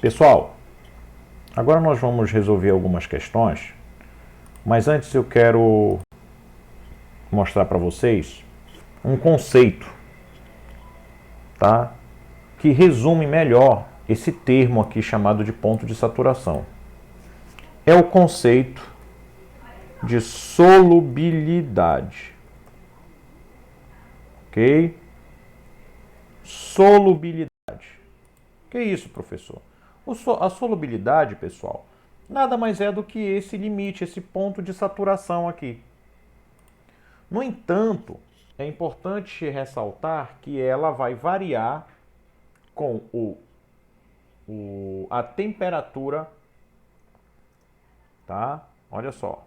Pessoal, agora nós vamos resolver algumas questões, mas antes eu quero mostrar para vocês um conceito, tá? Que resume melhor esse termo aqui chamado de ponto de saturação. É o conceito de solubilidade. Ok? Solubilidade. Que é isso, professor? A solubilidade, pessoal, nada mais é do que esse limite, esse ponto de saturação aqui. No entanto, é importante ressaltar que ela vai variar com a temperatura, tá? Olha só.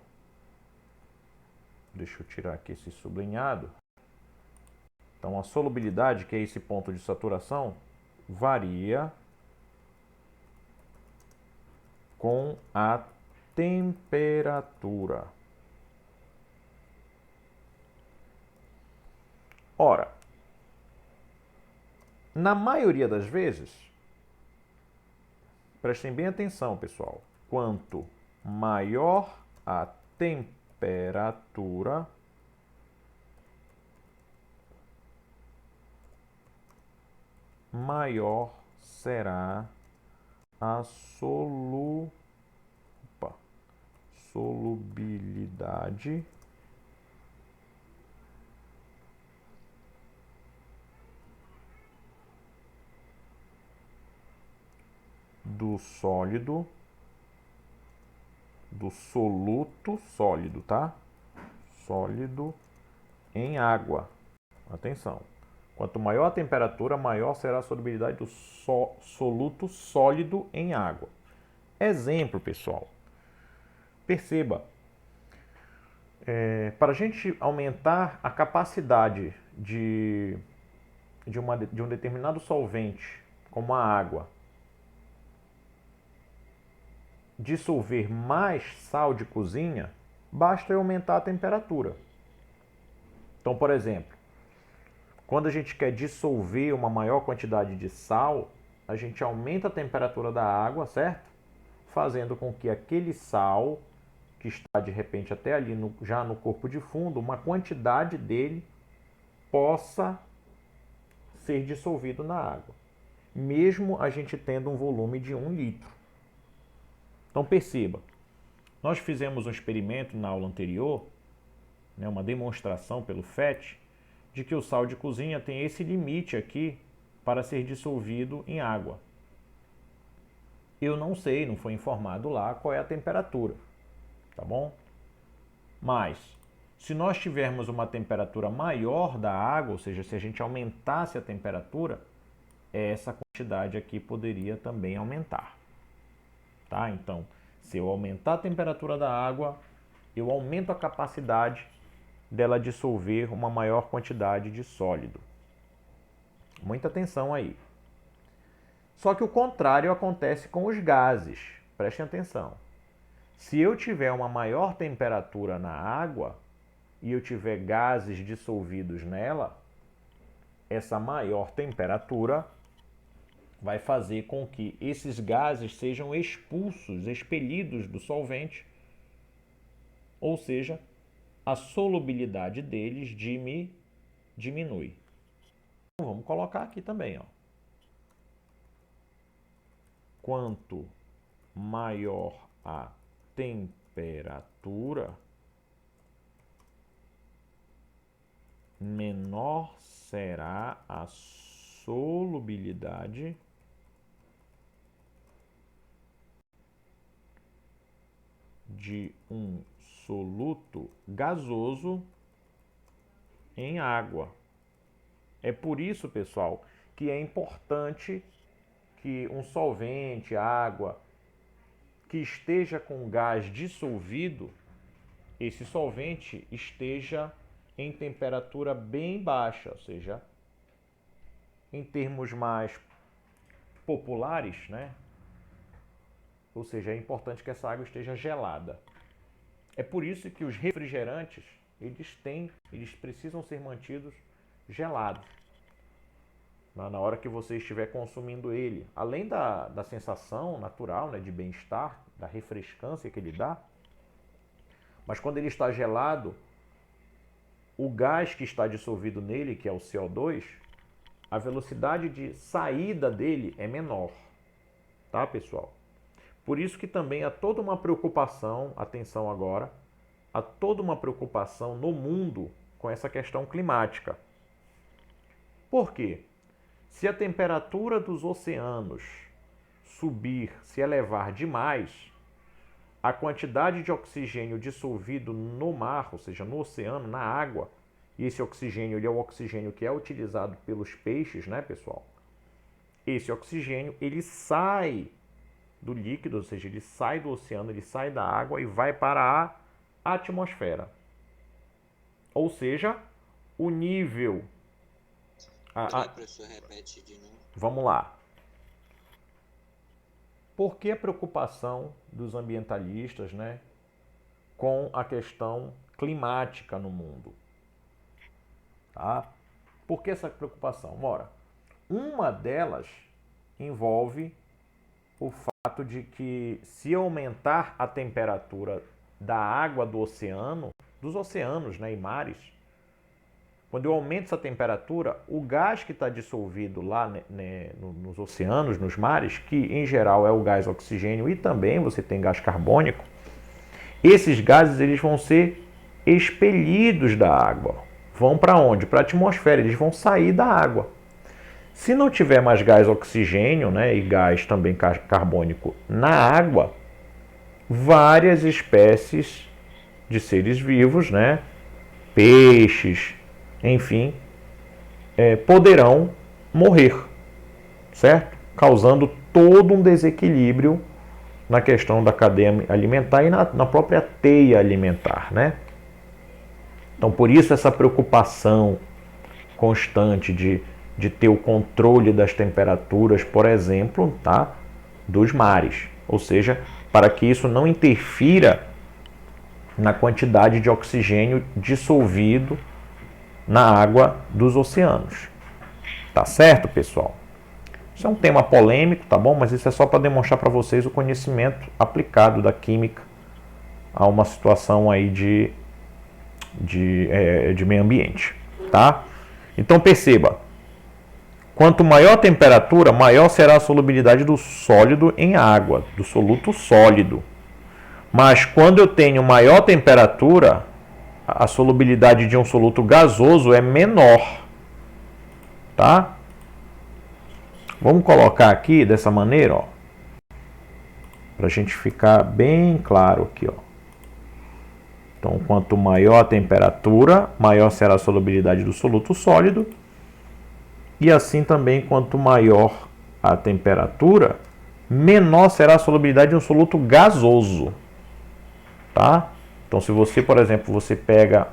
Deixa eu tirar aqui esse sublinhado. Então, a solubilidade, que é esse ponto de saturação, varia com a temperatura. Ora, na maioria das vezes, prestem bem atenção, pessoal, quanto maior a temperatura, maior será a solubilidade do sólido, do soluto sólido, tá? Sólido em água. Atenção. Quanto maior a temperatura, maior será a solubilidade do soluto sólido em água. Exemplo, pessoal. Perceba, para a gente aumentar a capacidade de um determinado solvente, como a água, dissolver mais sal de cozinha, basta aumentar a temperatura. Então, por exemplo, quando a gente quer dissolver uma maior quantidade de sal, a gente aumenta a temperatura da água, certo? Fazendo com que aquele sal, que está de repente até ali já no corpo de fundo, uma quantidade dele possa ser dissolvido na água, mesmo a gente tendo um volume de 1 litro. Então perceba, nós fizemos um experimento na aula anterior, uma demonstração pelo FET, de que o sal de cozinha tem esse limite aqui para ser dissolvido em água. Eu não sei, não foi informado lá qual é a temperatura, tá bom? Mas, se nós tivermos uma temperatura maior da água, ou seja, se a gente aumentasse a temperatura, essa quantidade aqui poderia também aumentar, tá? Então, se eu aumentar a temperatura da água, eu aumento a capacidade dela dissolver uma maior quantidade de sólido. Muita atenção aí. Só que o contrário acontece com os gases. Prestem atenção. Se eu tiver uma maior temperatura na água e eu tiver gases dissolvidos nela, essa maior temperatura vai fazer com que esses gases sejam expulsos, expelidos do solvente, ou seja, a solubilidade deles diminui. Então, vamos colocar aqui também, ó. Quanto maior a temperatura, menor será a solubilidade de um soluto gasoso em água. É por isso, pessoal, que é importante que um solvente, água, que esteja com gás dissolvido, esse solvente esteja em temperatura bem baixa, ou seja, em termos mais populares, né? Ou seja, é importante que essa água esteja gelada. É por isso que os refrigerantes, eles precisam ser mantidos gelados, na hora que você estiver consumindo ele, além da sensação natural, né, de bem-estar, da refrescância que ele dá, mas quando ele está gelado, o gás que está dissolvido nele, que é o CO2, a velocidade de saída dele é menor, tá, pessoal? Por isso que também há toda uma preocupação, atenção agora, há toda uma preocupação no mundo com essa questão climática. Por quê? Se a temperatura dos oceanos subir, se elevar demais, a quantidade de oxigênio dissolvido no mar, ou seja, no oceano, na água, e esse oxigênio ele é o oxigênio que é utilizado pelos peixes, né, pessoal? Esse oxigênio ele sai do líquido, ou seja, ele sai do oceano, ele sai da água e vai para a atmosfera. Ou seja, o nível... Professor, repete de novo. Vamos lá. Por que a preocupação dos ambientalistas, né, com a questão climática no mundo? Tá? Por que essa preocupação? Ora, uma delas envolve o fato de que se aumentar a temperatura da água do oceano, dos oceanos, né, e mares, quando eu aumento essa temperatura, o gás que está dissolvido lá, né, nos oceanos, nos mares, que em geral é o gás oxigênio e também você tem gás carbônico, esses gases eles vão ser expelidos da água. Vão para onde? Para a atmosfera, eles vão sair da água. Se não tiver mais gás oxigênio, né, e gás também carbônico na água, várias espécies de seres vivos, né, peixes, enfim, poderão morrer, certo? Causando todo um desequilíbrio na questão da cadeia alimentar e na própria teia alimentar, né? Então, por isso essa preocupação constante de ter o controle das temperaturas, por exemplo, tá, dos mares. Ou seja, para que isso não interfira na quantidade de oxigênio dissolvido na água dos oceanos. Tá certo, pessoal? Isso é um tema polêmico, tá bom? Mas isso é só para demonstrar para vocês o conhecimento aplicado da química a uma situação aí de meio ambiente, tá? Então perceba, quanto maior a temperatura, maior será a solubilidade do sólido em água, do soluto sólido. Mas quando eu tenho maior temperatura, a solubilidade de um soluto gasoso é menor, tá? Vamos colocar aqui dessa maneira, ó, para a gente ficar bem claro aqui, ó. Então, quanto maior a temperatura, maior será a solubilidade do soluto sólido. E assim também, quanto maior a temperatura, menor será a solubilidade de um soluto gasoso, tá? Então, se você, por exemplo, você pega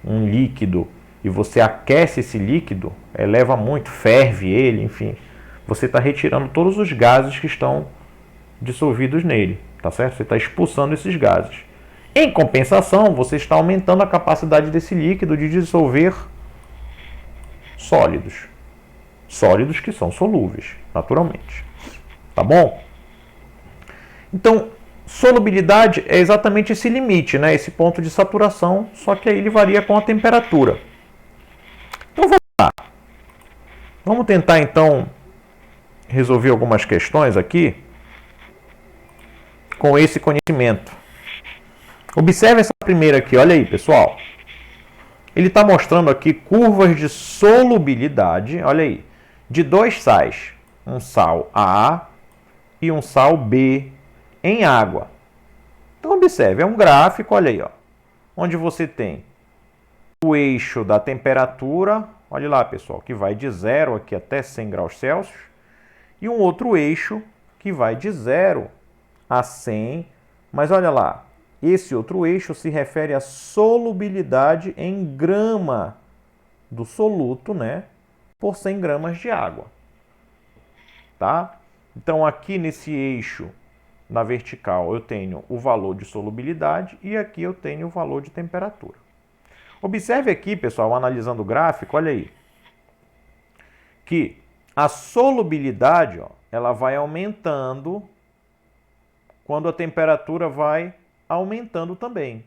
um líquido e você aquece esse líquido, eleva muito, ferve ele, enfim, você está retirando todos os gases que estão dissolvidos nele, tá certo? Você está expulsando esses gases. Em compensação, você está aumentando a capacidade desse líquido de dissolver sólidos. Sólidos que são solúveis, naturalmente. Tá bom? Então, solubilidade é exatamente esse limite, né? Esse ponto de saturação, só que aí ele varia com a temperatura. Então vamos lá. Vamos tentar então resolver algumas questões aqui com esse conhecimento. Observe essa primeira aqui, olha aí, pessoal. Ele está mostrando aqui curvas de solubilidade, olha aí, de dois sais, um sal A e um sal B em água. Então observe, é um gráfico, olha aí, ó, onde você tem o eixo da temperatura, olha lá, pessoal, que vai de 0 aqui até 100 graus Celsius, e um outro eixo que vai de 0 a 100, mas olha lá, esse outro eixo se refere à solubilidade em grama do soluto, né, por 100 gramas de água. Tá? Então, aqui nesse eixo, na vertical, eu tenho o valor de solubilidade e aqui eu tenho o valor de temperatura. Observe aqui, pessoal, analisando o gráfico, olha aí, que a solubilidade, ó, ela vai aumentando quando a temperatura vai aumentando também.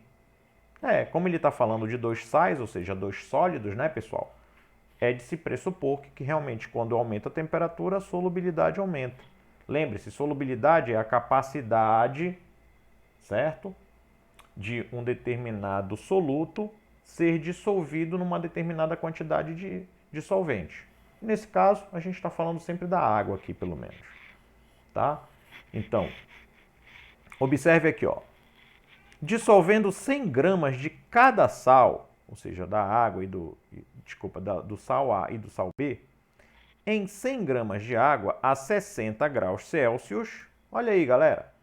Como ele está falando de dois sais, ou seja, dois sólidos, né, pessoal? É de se pressupor que realmente quando aumenta a temperatura, a solubilidade aumenta. Lembre-se, solubilidade é a capacidade, certo? De um determinado soluto ser dissolvido numa determinada quantidade de solvente. Nesse caso, a gente está falando sempre da água aqui, pelo menos. Tá? Então, observe aqui, ó. Dissolvendo 100 gramas de cada sal, ou seja, da água e do sal A e do sal B, em 100 gramas de água a 60 graus Celsius, olha aí, galera,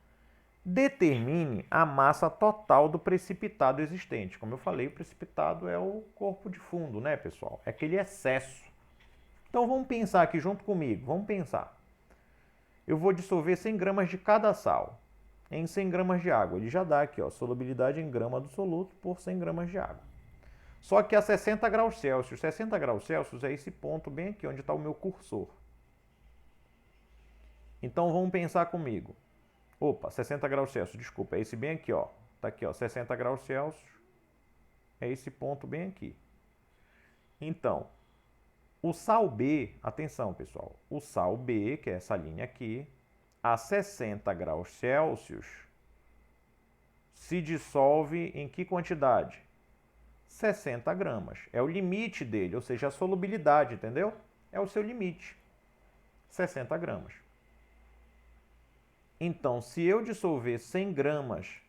determine a massa total do precipitado existente. Como eu falei, o precipitado é o corpo de fundo, né, pessoal? É aquele excesso. Então, vamos pensar aqui junto comigo, vamos pensar. Eu vou dissolver 100 gramas de cada sal em 100 gramas de água. Ele já dá aqui, ó, solubilidade em grama do soluto por 100 gramas de água. Só que a 60 graus Celsius. 60 graus Celsius é esse ponto bem aqui, onde está o meu cursor. Então, vamos pensar comigo. Opa, 60 graus Celsius, desculpa, é esse bem aqui, ó. Tá aqui, ó, 60 graus Celsius. É esse ponto bem aqui. Então, o sal B, atenção, pessoal. O sal B, que é essa linha aqui, a 60 graus Celsius, se dissolve em que quantidade? 60 gramas. É o limite dele, ou seja, a solubilidade, entendeu? É o seu limite. 60 gramas. Então, se eu dissolver 100 gramas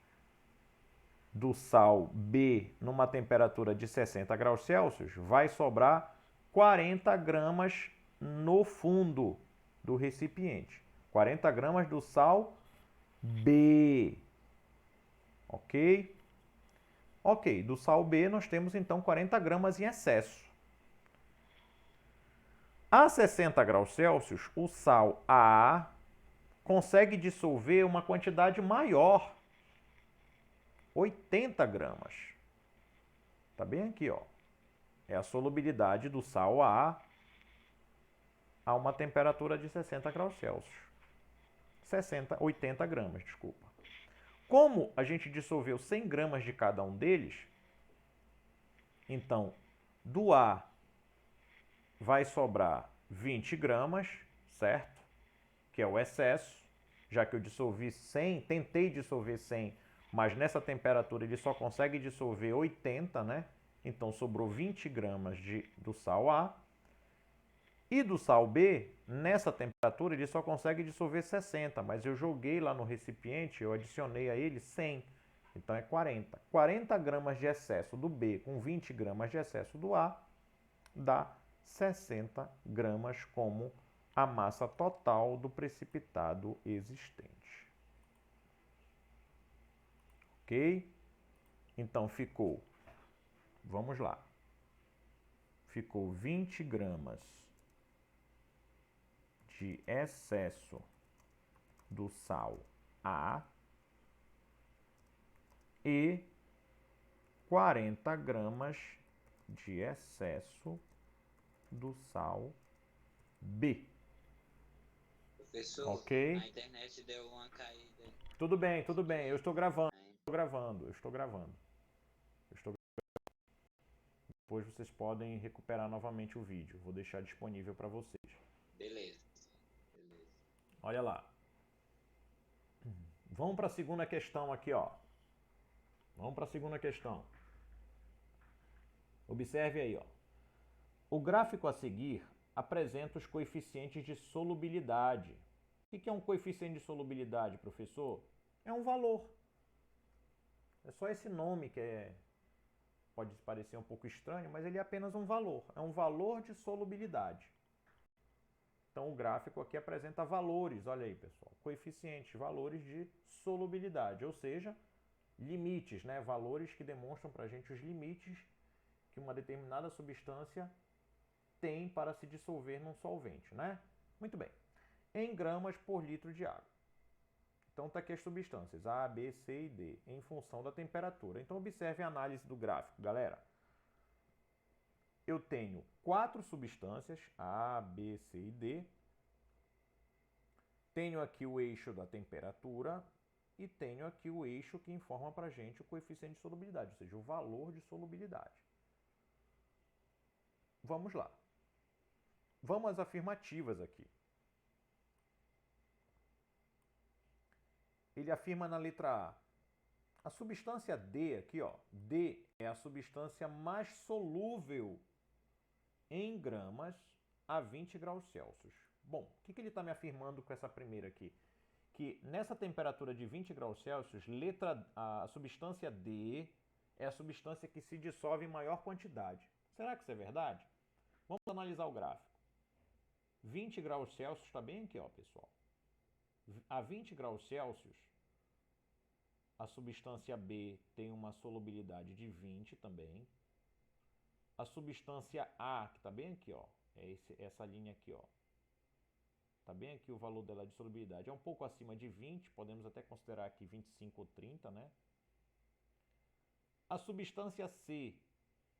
do sal B numa temperatura de 60 graus Celsius, vai sobrar 40 gramas no fundo do recipiente. 40 gramas do sal B. Ok? Ok, do sal B nós temos então 40 gramas em excesso. A 60 graus Celsius, o sal A consegue dissolver uma quantidade maior, 80 gramas. Tá bem aqui, ó. É a solubilidade do sal A uma temperatura de 60 graus Celsius. 80 gramas, desculpa. Como a gente dissolveu 100 gramas de cada um deles, então, do A vai sobrar 20 gramas, certo? Que é o excesso, já que eu dissolvi 100, tentei dissolver 100, mas nessa temperatura ele só consegue dissolver 80, né? Então, sobrou 20 gramas do sal A. E do sal B, nessa temperatura, ele só consegue dissolver 60, mas eu joguei lá no recipiente, eu adicionei a ele 100, então é 40. 40 gramas de excesso do B com 20 gramas de excesso do A dá 60 gramas como a massa total do precipitado existente. Ok? Então ficou, vamos lá, ficou 20 gramas de excesso do sal A e 40 gramas de excesso do sal B. Professor, ok? a internet deu uma caída. Tudo bem, tudo bem. Eu estou gravando, estou gravando. Depois vocês podem recuperar novamente o vídeo. Vou deixar disponível para vocês. Beleza. Olha lá. Vamos para a segunda questão aqui, ó. Vamos para a segunda questão. Observe aí, ó. O gráfico a seguir apresenta os coeficientes de solubilidade. O que é um coeficiente de solubilidade, professor? É um valor. É só esse nome que pode parecer um pouco estranho, mas ele é apenas um valor. É um valor de solubilidade. Então, o gráfico aqui apresenta valores, olha aí, pessoal, coeficientes, valores de solubilidade, ou seja, limites, né? Valores que demonstram para a gente os limites que uma determinada substância tem para se dissolver num solvente, né? Muito bem. Em gramas por litro de água. Então, está aqui as substâncias A, B, C e D, em função da temperatura. Então, observe a análise do gráfico, galera. eu tenho 4 substâncias, A, B, C e D. Tenho aqui o eixo da temperatura e tenho aqui o eixo que informa para a gente o coeficiente de solubilidade, ou seja, o valor de solubilidade. Vamos lá. Vamos às afirmativas aqui. Ele afirma na letra A substância D aqui, ó, D é a substância mais solúvel em gramas a 20 graus Celsius. Bom, o que ele está me afirmando com essa primeira aqui? Que nessa temperatura de 20 graus Celsius, a substância D é a substância que se dissolve em maior quantidade. Será que isso é verdade? Vamos analisar o gráfico. 20 graus Celsius está bem aqui, ó, pessoal. A 20 graus Celsius, a substância B tem uma solubilidade de 20 também. A substância A, que está bem aqui, ó, é essa linha aqui, ó. Está bem aqui o valor dela de solubilidade. É um pouco acima de 20, podemos até considerar aqui 25 ou 30, né? A substância C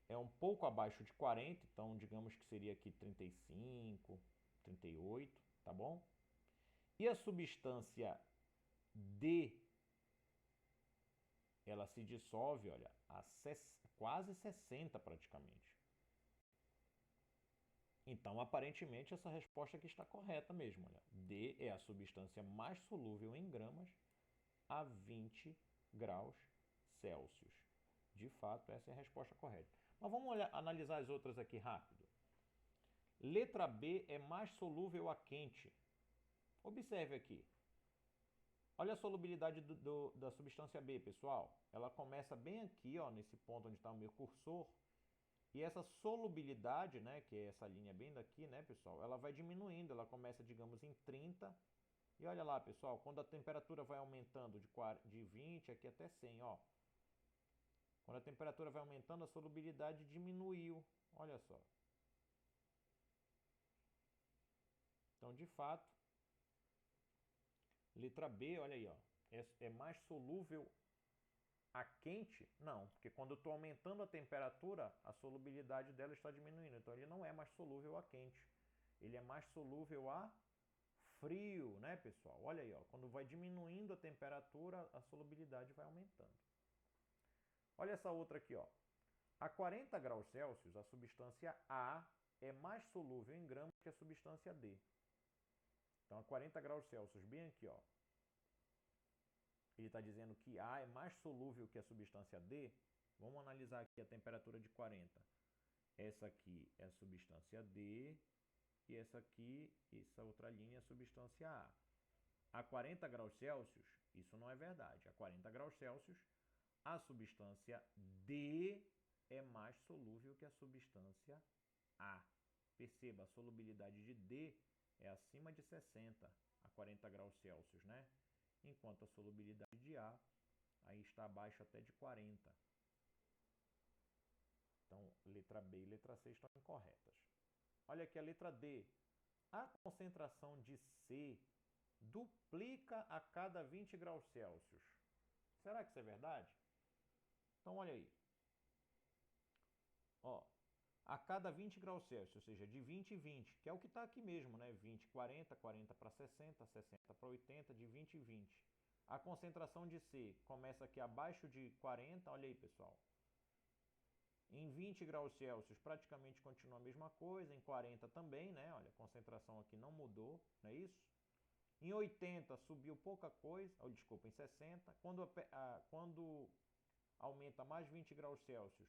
é um pouco abaixo de 40, então digamos que seria aqui 35, 38, tá bom? E a substância D, ela se dissolve, olha, a quase 60 praticamente. Então, aparentemente, essa resposta aqui está correta mesmo. Olha. D é a substância mais solúvel em gramas a 20 graus Celsius. De fato, essa é a resposta correta. Mas vamos analisar as outras aqui rápido. Letra B é mais solúvel a quente. Observe aqui. Olha a solubilidade da substância B, pessoal. Ela começa bem aqui, ó, nesse ponto onde está o meu cursor. E essa solubilidade, né, que é essa linha bem daqui, né, pessoal, ela vai diminuindo. Ela começa, digamos, em 30. E olha lá, pessoal, quando a temperatura vai aumentando de 20 aqui até 100, ó. Quando a temperatura vai aumentando, a solubilidade diminuiu. Olha só. Então, de fato, letra B, olha aí, ó, é mais solúvel a quente? Não, porque quando eu estou aumentando a temperatura, a solubilidade dela está diminuindo. Então, ele não é mais solúvel a quente. Ele é mais solúvel a frio, né, pessoal? Olha aí, ó, quando vai diminuindo a temperatura, a solubilidade vai aumentando. Olha essa outra aqui, ó. A 40 graus Celsius, a substância A é mais solúvel em gramas que a substância D. Então, a 40 graus Celsius, bem aqui, ó, ele está dizendo que A é mais solúvel que a substância D. Vamos analisar aqui a temperatura de 40. Essa aqui é a substância D e essa aqui, essa outra linha é a substância A. A 40 graus Celsius, isso não é verdade. A 40 graus Celsius, a substância D é mais solúvel que a substância A. Perceba, a solubilidade de D é acima de 60 a 40 graus Celsius, né? Enquanto a solubilidade de A aí está abaixo até de 40. Então, letra B e letra C estão incorretas. Olha aqui a letra D. A concentração de C duplica a cada 20 graus Celsius. Será que isso é verdade? Então, olha aí. Ó, a cada 20 graus Celsius, ou seja, de 20 em 20, que é o que está aqui mesmo, né? 20, 40, 40 para 60, 60 para 80, de 20 em 20. A concentração de C começa aqui abaixo de 40, olha aí, pessoal. Em 20 graus Celsius praticamente continua a mesma coisa, em 40 também, né? Olha, a concentração aqui não mudou, não é isso? Em 80 subiu pouca coisa, ou desculpa, em 60. Quando aumenta mais 20 graus Celsius,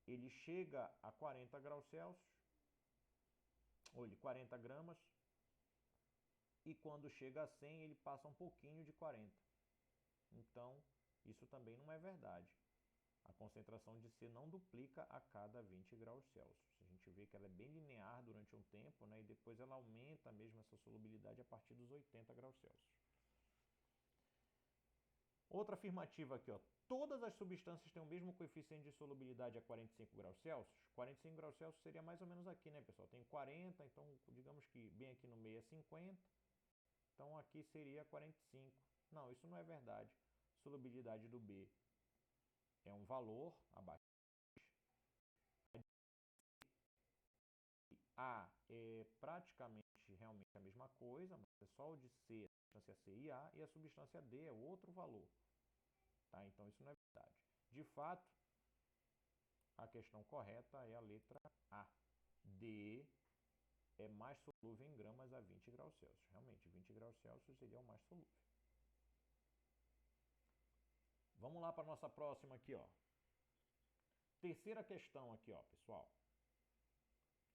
ele chega a 40 graus Celsius, ou 40 gramas, e quando chega a 100 ele passa um pouquinho de 40. Então, isso também não é verdade. A concentração de C não duplica a cada 20 graus Celsius. A gente vê que ela é bem linear durante um tempo, né, e depois ela aumenta mesmo essa solubilidade a partir dos 80 graus Celsius. Outra afirmativa aqui, ó. Todas as substâncias têm o mesmo coeficiente de solubilidade a 45 graus Celsius. 45 graus Celsius seria mais ou menos aqui, né, pessoal? Tem 40, então digamos que bem aqui no meio é 50. Então aqui seria 45. Não, isso não é verdade. Solubilidade do B é um valor abaixo. A é praticamente realmente a mesma coisa, mas é só o de C, a substância C e A, e a substância D é outro valor. Tá? Então isso não é verdade. De fato, a questão correta é a letra A. D é mais solúvel em gramas a 20 graus Celsius. Realmente, 20 graus Celsius seria o mais solúvel. Vamos lá para a nossa próxima aqui, ó. Terceira questão aqui, ó, pessoal.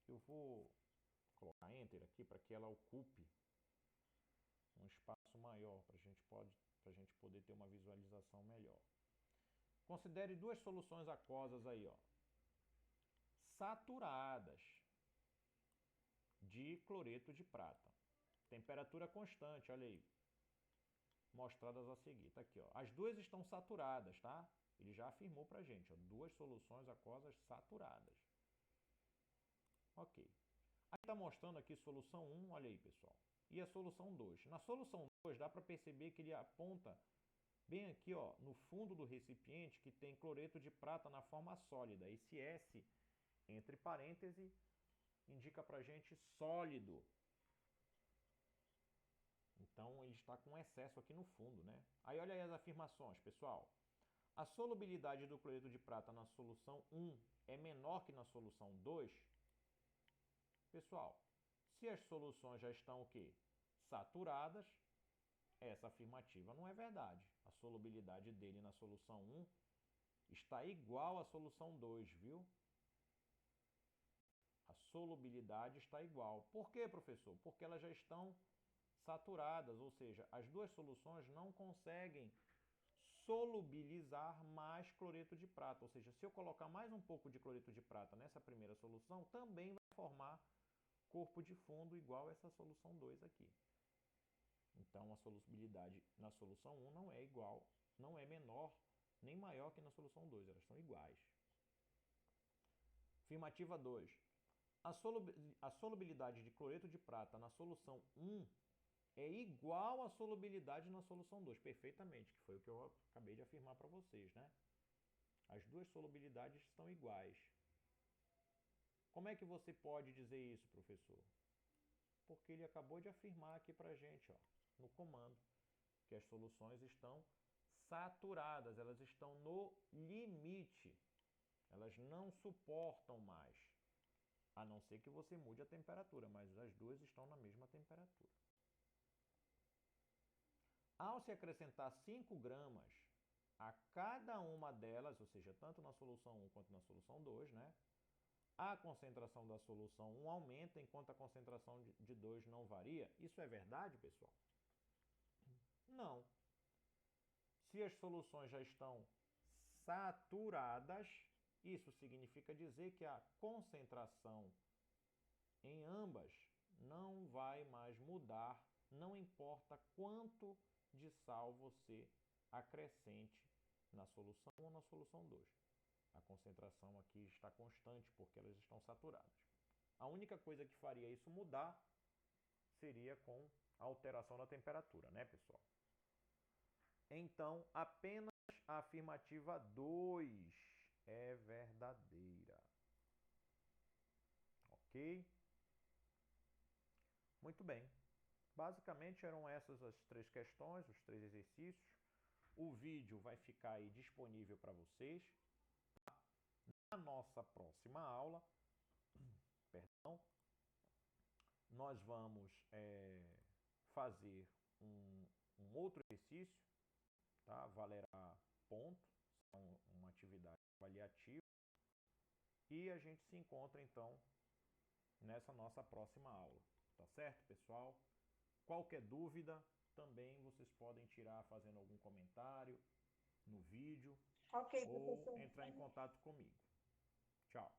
Eu vou colocar Enter aqui para que ela ocupe um espaço maior para a gente poder ter uma visualização melhor. Considere duas soluções aquosas aí, ó, saturadas de cloreto de prata. Temperatura constante, olha aí. Mostradas a seguir. Tá aqui, ó. As duas estão saturadas, tá? Ele já afirmou pra gente, ó, duas soluções aquosas saturadas. Ok. Aí está mostrando aqui solução 1, olha aí, pessoal. E a solução 2. Na solução 2 dá para perceber que ele aponta bem aqui, ó, no fundo do recipiente que tem cloreto de prata na forma sólida. Esse S, entre parênteses, indica para gente sólido. Então ele está com excesso aqui no fundo, né? Aí olha aí as afirmações, pessoal. A solubilidade do cloreto de prata na solução 1 é menor que na solução 2. Pessoal, se as soluções já estão o quê? Saturadas, essa afirmativa não é verdade. A solubilidade dele na solução 1 está igual à solução 2, viu? A solubilidade está igual. Por quê, professor? Porque elas já estão saturadas, ou seja, as duas soluções não conseguem solubilizar mais cloreto de prata. Ou seja, se eu colocar mais um pouco de cloreto de prata nessa primeira solução, também vai formar corpo de fundo igual a essa solução 2 aqui. Então a solubilidade na solução 1 não é igual, não é menor nem maior que na solução 2, elas são iguais. Afirmativa 2. A solubilidade de cloreto de prata na solução 1 é igual à solubilidade na solução 2. Perfeitamente, que foi o que eu acabei de afirmar para vocês, né? As duas solubilidades estão iguais. Como é que você pode dizer isso, professor? Porque ele acabou de afirmar aqui para a gente, ó, no comando, que as soluções estão saturadas, elas estão no limite. Elas não suportam mais, a não ser que você mude a temperatura, mas as duas estão na mesma temperatura. Ao se acrescentar 5 gramas a cada uma delas, ou seja, tanto na solução 1 quanto na solução 2, né? A concentração da solução 1 aumenta enquanto a concentração de 2 não varia. Isso é verdade, pessoal? Não. Se as soluções já estão saturadas, isso significa dizer que a concentração em ambas não vai mais mudar, não importa quanto de sal você acrescente na solução 1 ou na solução 2. A concentração aqui está constante porque elas estão saturadas. A única coisa que faria isso mudar seria com a alteração da temperatura, né, pessoal? Então, apenas a afirmativa 2 é verdadeira. Ok? Muito bem. Basicamente eram essas as três questões, os três exercícios. O vídeo vai ficar aí disponível para vocês. Na nossa próxima aula, perdão, nós vamos fazer um outro exercício, tá? Valerá ponto, uma atividade avaliativa. E a gente se encontra então nessa nossa próxima aula. Tá certo, pessoal? Qualquer dúvida, também vocês podem tirar fazendo algum comentário no vídeo Ok, ou professor. entrar em contato comigo. Tchau.